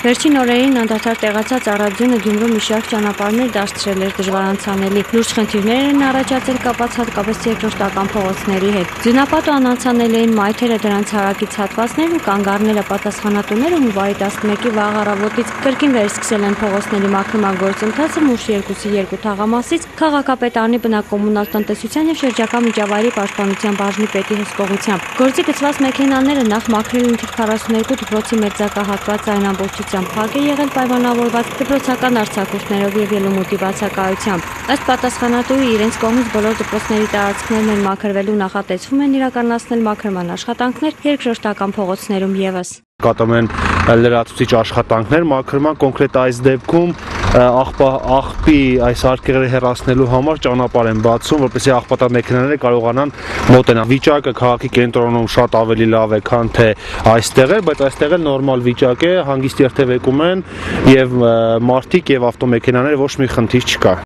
Վերջին օրերին անդադար տեղացած առավձյունը Գյումրու մի շարք ճանապարհներ դարձրել էր դժվար անցանելի։ Լուրջ խնդիրներ են առաջացել կապված հատկապես երկրորդական փողոցների հետ։ Ձյունապատ ու անանցանելի էին մայթերը, դրանց հարակից հատվածներն ու կանգառները, պատասխանատուները հունվարի 11-ի վաղ առավոտից կրկին վերսկսել են փողոցների մաքրման գործընթացը Մուշ 2-ի 2 թաղամասից քաղաքապետարանի բնակոմունալ տնտեսության և շրջակա միջավայրի պաշտպանության բաժնի պետի հսկողությամբ։ Գործի գծված մեքենաները նախ մաքրել են թիվ 42 դպրոցի մերձակա հատվածը, այն ամբողջությամբ փակ է եղել պայմանավորված դպրոցական արձակուրդներով և ելումուտի բացակայությամբ։ Ըստ պատասխանատուի, իրենց կողմից բոլոր դպրոցների տարածքներն են մաքրվելու, նախատեսվում են իրականացնել մաքրման աշխատանքներ երկրորդական փողոցներում ևս։ Կատարում են լրացուցիչ աշխատանքներ մաքրման, կոնկրետ այս դեպքում աղբի այս արկղերը հեռացնելու համար ճանապարհ են բացում, որպեսզի աղբատար մեքենաները կարողանան մոտենալ։ Վիճակը քաղաքի կենտրոնում շատ ավելի լավ է, քան թե այստեղ է, բայց այստեղ էլ նորմալ վիճակ է, հանգիստ երթևեկում են եւ մարդիկ եւ ավտոմեքենաները ոչ մի խնդիր չկա։